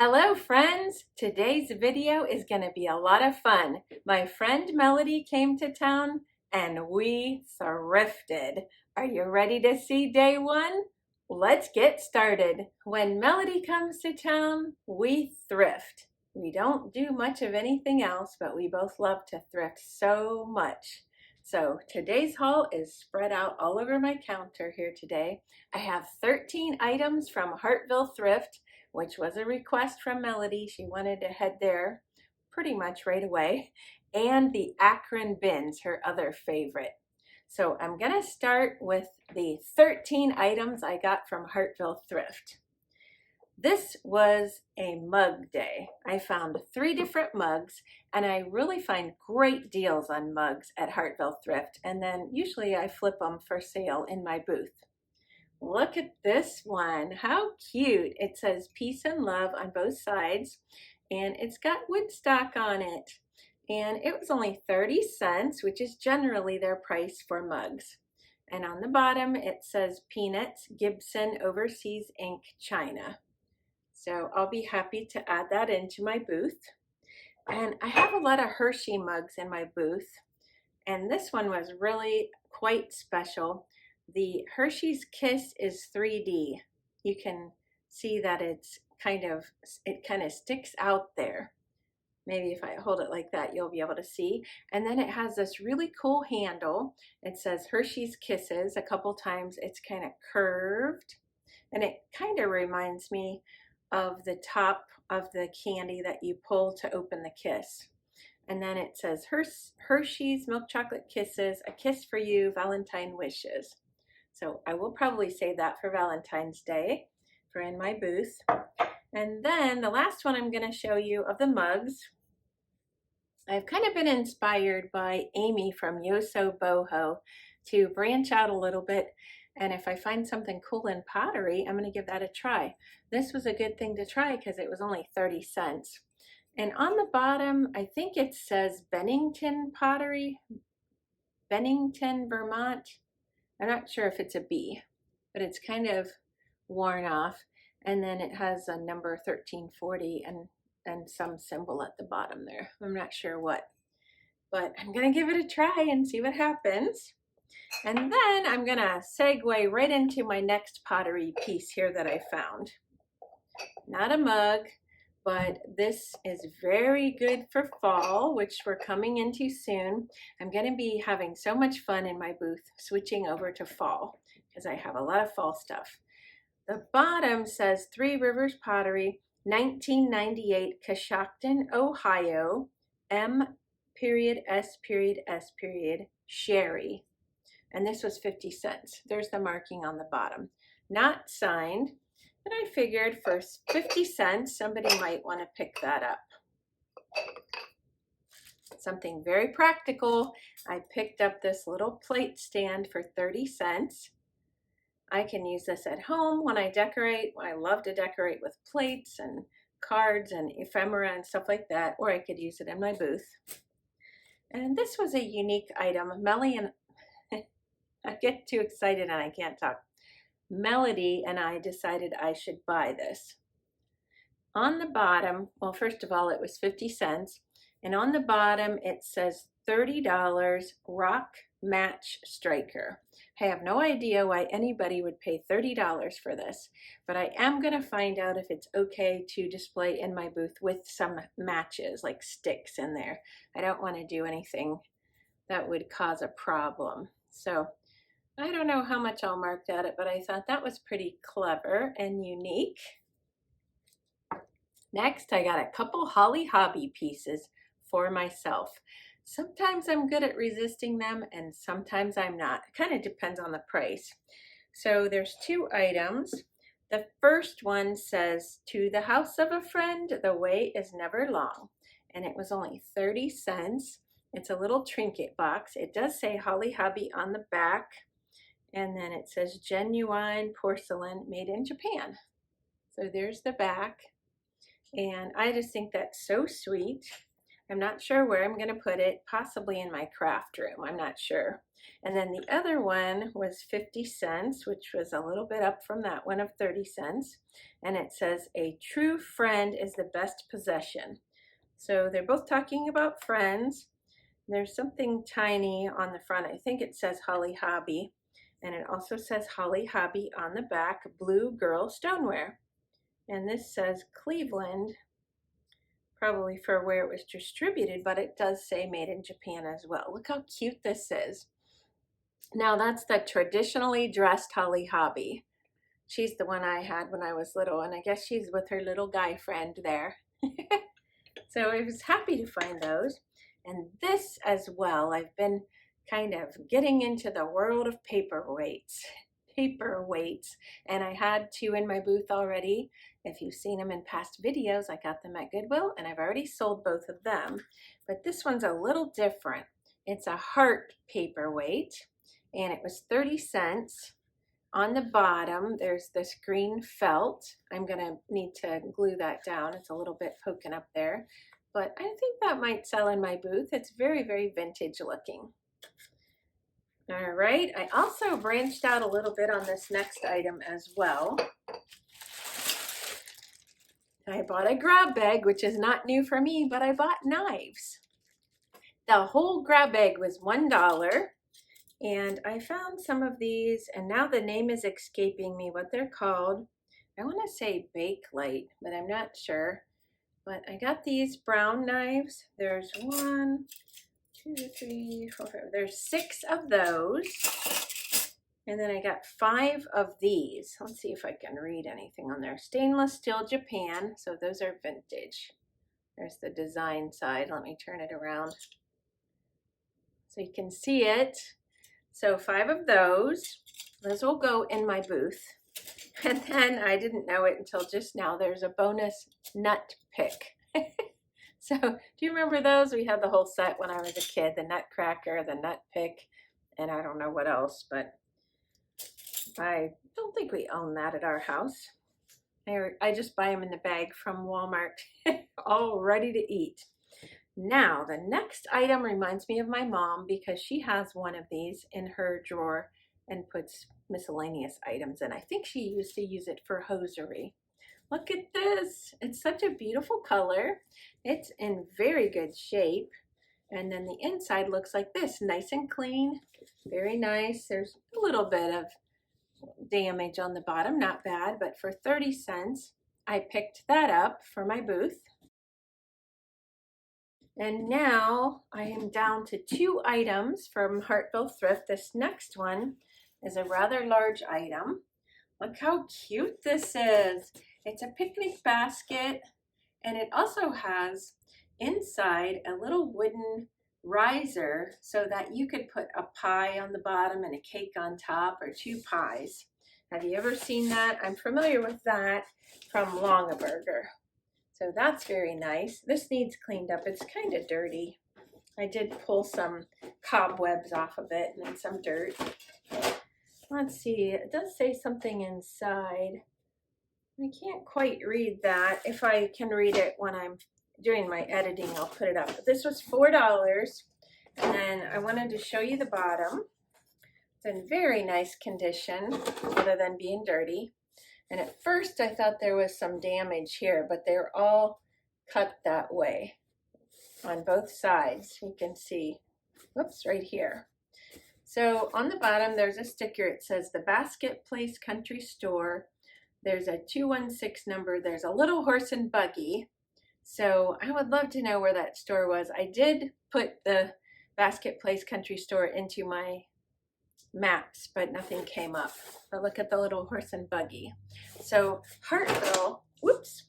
Hello friends! Today's video is going to be a lot of fun. My friend Melody came to town and we thrifted. Are you ready to see day one? Let's get started. When Melody comes to town, we thrift. We don't do much of anything else, but we both love to thrift so much. So today's haul is spread out all over my counter here today. I have 13 items from Hartville Thrift, which was a request from Melody. She wanted to head there pretty much right away. And the Akron bins, her other favorite. So I'm gonna start with the 13 items I got from Hartville Thrift. This was a mug day. I found 3 different mugs, and I really find great deals on mugs at Hartville Thrift, and then usually I flip them for sale in my booth. Look at this one. How cute. It says peace and love on both sides, and it's got Woodstock on it. And it was only 30 cents, which is generally their price for mugs. And on the bottom, it says Peanuts, Gibson Overseas Ink, China. So I'll be happy to add that into my booth. And I have a lot of Hershey mugs in my booth, and this one was really quite special. The Hershey's Kiss is 3D. You can see that it kind of sticks out there. Maybe if I hold it like that, you'll be able to see. And then it has this really cool handle. It says Hershey's Kisses a couple times. It's kind of curved, and it kind of reminds me of the top of the candy that you pull to open the kiss. And then it says Hershey's Milk Chocolate Kisses, a kiss for you, Valentine wishes. So I will probably save that for Valentine's Day for in my booth. And then the last one I'm going to show you of the mugs. I've kind of been inspired by Amy from Yoso Boho to branch out a little bit. And if I find something cool in pottery, I'm going to give that a try. This was a good thing to try because it was only 30 cents. And on the bottom, I think it says Bennington Pottery, Bennington, Vermont. I'm not sure if it's a B, but it's kind of worn off. And then it has a number 1340 and some symbol at the bottom there. I'm not sure what, but I'm going to give it a try and see what happens. And then I'm going to segue right into my next pottery piece here that I found. Not a mug, but this is very good for fall, which we're coming into soon. I'm going to be having so much fun in my booth switching over to fall because I have a lot of fall stuff. The bottom says Three Rivers Pottery, 1998, Coshocton, Ohio, M.S.S. Sherry. And this was 50 cents. There's the marking on the bottom. Not signed, but I figured for 50 cents, somebody might want to pick that up. Something very practical. I picked up this little plate stand for 30 cents. I can use this at home when I decorate. I love to decorate with plates and cards and ephemera and stuff like that, or I could use it in my booth. And this was a unique item. Melly and I get too excited and I can't talk. Melody and I decided I should buy this. On the bottom, well, first of all, it was 50 cents. And on the bottom, it says $30 Rock Match Striker. I have no idea why anybody would pay $30 for this, but I am going to find out if it's okay to display in my booth with some matches, like sticks in there. I don't want to do anything that would cause a problem. So I don't know how much I'll mark at it, but I thought that was pretty clever and unique. Next, I got a couple Holly Hobby pieces for myself. Sometimes I'm good at resisting them and sometimes I'm not. It kind of depends on the price. So there's 2 items. The first one says, to the house of a friend, the way is never long. And it was only 30 cents. It's a little trinket box. It does say Holly Hobby on the back. And then it says genuine porcelain made in Japan. So there's the back. And I just think that's so sweet. I'm not sure where I'm going to put it, possibly in my craft room. I'm not sure. And then the other one was 50 cents, which was a little bit up from that one of 30 cents. And it says, a true friend is the best possession. So they're both talking about friends. There's something tiny on the front. I think it says Holly Hobby. And it also says Holly Hobby on the back, Blue Girl Stoneware. And this says Cleveland, probably for where it was distributed, but it does say made in Japan as well. Look how cute this is. Now that's the traditionally dressed Holly Hobby. She's the one I had when I was little, and I guess she's with her little guy friend there. So I was happy to find those. And this as well, I've been kind of getting into the world of paperweights, and I had two in my booth already. If you've seen them in past videos, I got them at Goodwill, and I've already sold both of them. But this one's a little different. It's a heart paperweight, and it was 30 cents. On the bottom, there's this green felt. I'm gonna need to glue that down. It's a little bit poking up there, but I think that might sell in my booth. It's very, very vintage looking. All right, I also branched out a little bit on this next item as well. I bought a grab bag, which is not new for me, but I bought knives. The whole grab bag was $1, and I found some of these, and now the name is escaping me what they're called. I want to say Bakelite, but I'm not sure. But I got these brown knives. There's 1, 2, 3, 4, 5. There's 6 of those. And then I got 5 of these. Let's see if I can read anything on there. Stainless steel Japan. So those are vintage. There's the design side. Let me turn it around so you can see it. So 5 of those. Those will go in my booth. And then I didn't know it until just now. There's a bonus nut pick. So do you remember those? We had the whole set when I was a kid. The nutcracker, the nut pick, and I don't know what else, but I don't think we own that at our house. I just buy them in the bag from Walmart, all ready to eat. Now, the next item reminds me of my mom because she has one of these in her drawer and puts miscellaneous items in. I think she used to use it for hosiery. Look at this. It's such a beautiful color. It's in very good shape. And then the inside looks like this, nice and clean, very nice. There's a little bit of damage on the bottom, not bad, but for 30 cents, I picked that up for my booth. And now I am down to 2 items from Hartville Thrift. This next one is a rather large item. Look how cute this is. It's a picnic basket, and it also has inside a little wooden riser so that you could put a pie on the bottom and a cake on top, or 2 pies. Have you ever seen that? I'm familiar with that from Longaberger. So that's very nice. This needs cleaned up. It's kind of dirty. I did pull some cobwebs off of it and some dirt. Let's see, it does say something inside. I can't quite read that. If I can read it when I'm doing my editing, I'll put it up. But this was $4, and then I wanted to show you the bottom. It's in very nice condition, other than being dirty. And at first I thought there was some damage here, but they're all cut that way on both sides. You can see, whoops, right here. So on the bottom, there's a sticker. It says the Basket Place Country Store. There's a 216 number. There's a little horse and buggy. So I would love to know where that store was. I did put the Basket Place Country Store into my maps, but nothing came up. But look at the little horse and buggy. So Hartville, whoops.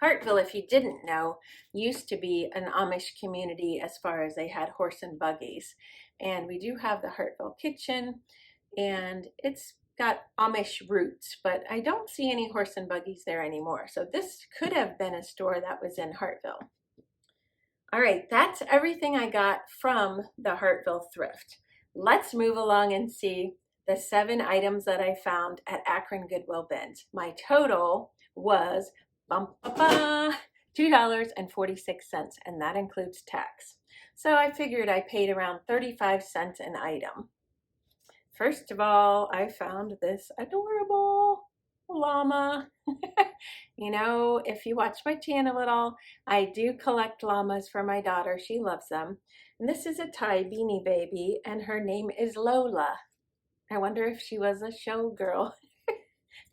Hartville, if you didn't know, used to be an Amish community as far as they had horse and buggies. And we do have the Hartville kitchen, and it's got Amish roots, but I don't see any horse and buggies there anymore. So this could have been a store that was in Hartville. All right, that's everything I got from the Hartville Thrift. Let's move along and see the 7 items that I found at Canton Goodwill Bins. My total was $2.46, and that includes tax. So I figured I paid around 35 cents an item. First of all, I found this adorable llama. You know, if you watch my channel at all, I do collect llamas for my daughter. She loves them. And this is a Thai beanie baby, and her name is Lola. I wonder if she was a showgirl.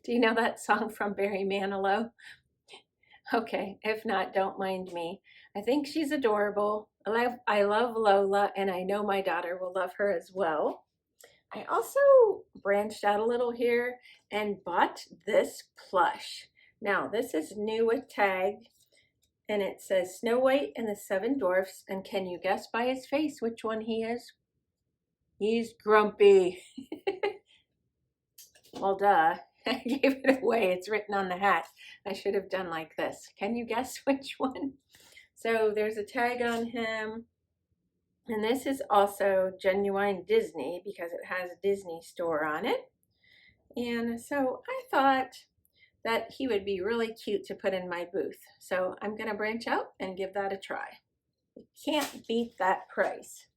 Do you know that song from Barry Manilow? Okay, if not, don't mind me. I think she's adorable. I love Lola, and I know my daughter will love her as well. I also branched out a little here and bought this plush. Now, this is new with tag, and it says Snow White and the Seven Dwarfs, and can you guess by his face which one he is? He's grumpy. Well, duh. I gave it away. It's written on the hat. I should have done like this. Can you guess which one? So there's a tag on him. And this is also genuine Disney because it has a Disney store on it. And so I thought that he would be really cute to put in my booth. So I'm going to branch out and give that a try. You can't beat that price.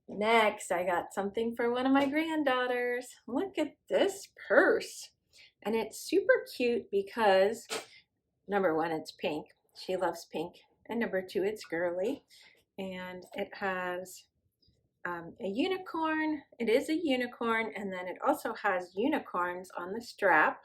Next, I got something for one of my granddaughters. Look at this purse. And it's super cute because, number one, it's pink. She loves pink. And number two, it's girly. And it has a unicorn. It is a unicorn. And then it also has unicorns on the strap.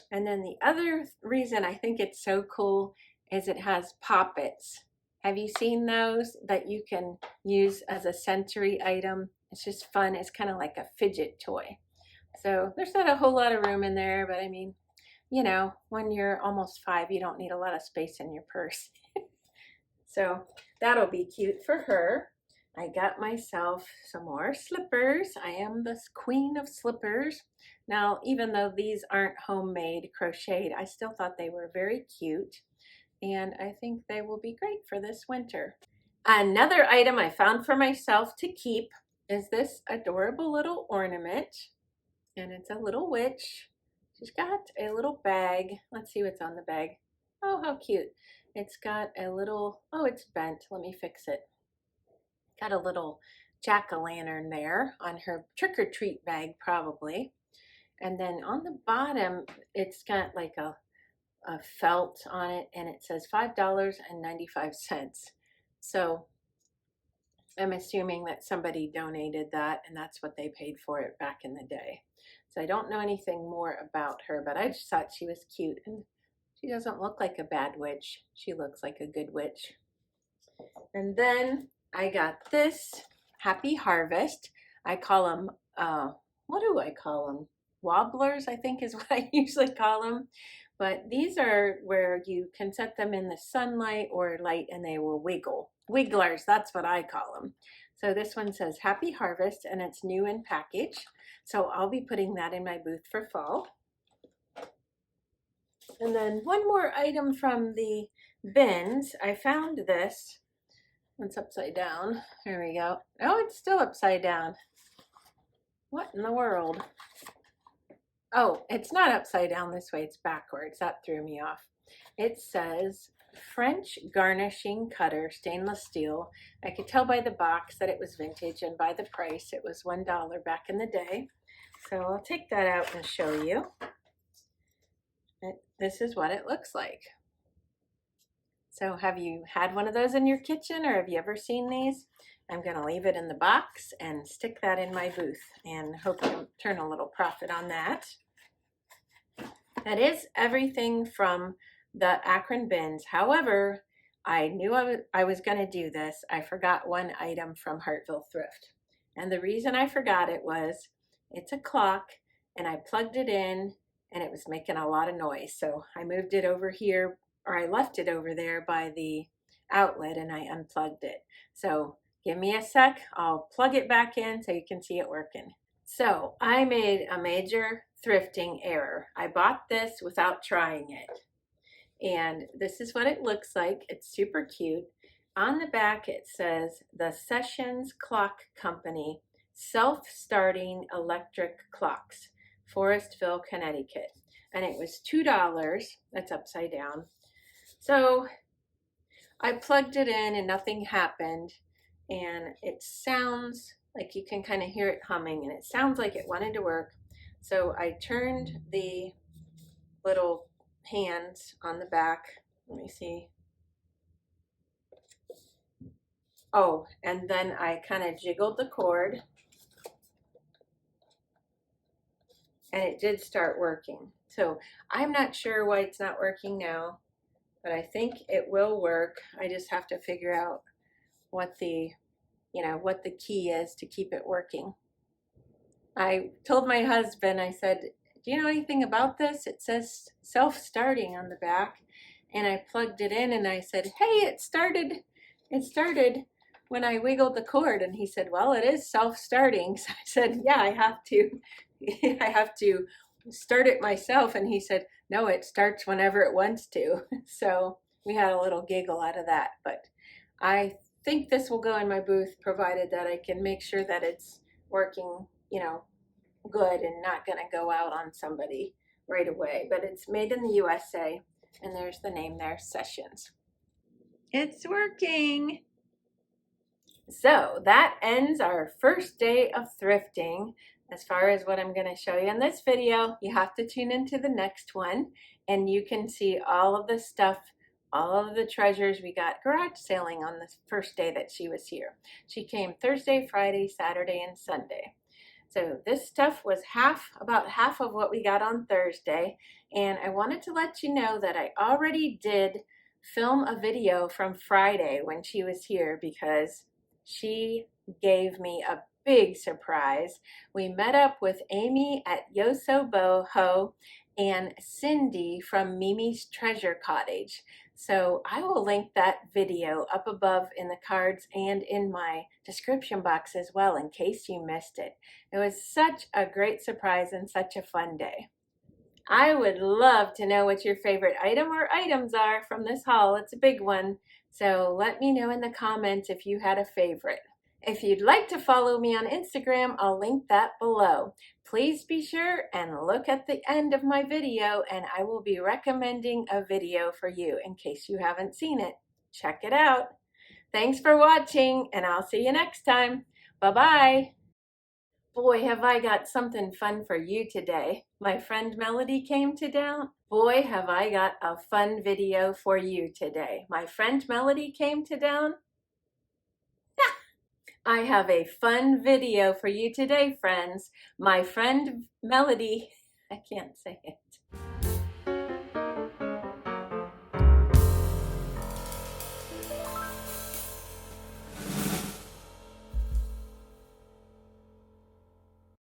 And then the other reason I think it's so cool is it has poppets. Have you seen those that you can use as a sensory item? It's just fun. It's kind of like a fidget toy. So there's not a whole lot of room in there, but I mean, you know, when you're almost 5, you don't need a lot of space in your purse. So that'll be cute for her. I got myself some more slippers. I am the queen of slippers. Now, even though these aren't homemade, crocheted, I still thought they were very cute. And I think they will be great for this winter. Another item I found for myself to keep is this adorable little ornament. And it's a little witch. She's got a little bag. Let's see what's on the bag. Oh, how cute. It's got a little, oh, it's bent. Let me fix it. Got a little jack-o'-lantern there on her trick-or-treat bag, probably. And then on the bottom, it's got like a felt on it, and it says $5.95. So I'm assuming that somebody donated that, and that's what they paid for it back in the day. So I don't know anything more about her, but I just thought she was cute, and she doesn't look like a bad witch. She looks like a good witch. And then I got this Happy Harvest. I call them, what do I call them? Wobblers, I think is what I usually call them. But these are where you can set them in the sunlight or light and they will wiggle. Wigglers, that's what I call them. So this one says Happy Harvest and it's new in package. So I'll be putting that in my booth for fall. And then one more item from the bins. I found this. It's upside down. There we go. Oh, it's still upside down. What in the world? Oh, it's not upside down this way, it's backwards. That threw me off. It says French garnishing cutter, stainless steel. I could tell by the box that it was vintage, and by the price it was $1 back in the day. So I'll take that out and show you. This is what it looks like. So have you had one of those in your kitchen, or have you ever seen these? I'm going to leave it in the box and stick that in my booth and hope to turn a little profit on that. That is everything from the Akron bins. However, I knew I was going to do this. I forgot one item from Hartville Thrift. And the reason I forgot it was it's a clock, and I plugged it in and it was making a lot of noise. So I moved it over here, or I left it over there by the outlet, and I unplugged it. So give me a sec. I'll plug it back in so you can see it working. So I made a major thrifting error. I bought this without trying it. And this is what it looks like. It's super cute. On the back it says the Sessions Clock Company Self-Starting Electric Clocks, Forestville, Connecticut. And it was $2. That's upside down. So I plugged it in and nothing happened. and it sounds like you can kind of hear it humming, and it sounds like it wanted to work. So I turned the little hands on the back. Let me see. Oh, and then I kind of jiggled the cord, and it did start working. So I'm not sure why it's not working now, but I think it will work. I just have to figure out what the, what the key is to keep it working. I told my husband, I said, do you know anything about this? It says self-starting on the back. And I plugged it in and I said, hey, it started when I wiggled the cord. And he said, well, it is self-starting. So I said, yeah, I have to start it myself. And he said, no, it starts whenever it wants to. So we had a little giggle out of that. But I think this will go in my booth, provided that I can make sure that it's working, good and not going to go out on somebody right away. But it's made in the USA, and there's the name there, Sessions. It's working. So that ends our first day of thrifting. As far as what I'm going to show you in this video, you have to tune into the next one, and you can see all of the stuff, all of the treasures. We got garage sailing on the first day that she was here. She came Thursday, Friday, Saturday, and Sunday. So this stuff was about half of what we got on Thursday. And I wanted to let you know that I already did film a video from Friday when she was here, because she gave me a big surprise. We met up with Amy at Yoso Boho and Cindy from Mimi's Treasure Cottage. So I will link that video up above in the cards and in my description box as well, in case you missed it. It was such a great surprise and such a fun day. I would love to know what your favorite item or items are from this haul. It's a big one. So let me know in the comments if you had a favorite. If you'd like to follow me on Instagram, I'll link that below. Please be sure and look at the end of my video, and I will be recommending a video for you in case you haven't seen it. Check it out. Thanks for watching, and I'll see you next time. Bye-bye. Boy, have I got something fun for you today. My friend Melody came to town. Boy, have I got a fun video for you today. My friend Melody came to town. I have a fun video for you today, friends. My friend Melody, I can't say it.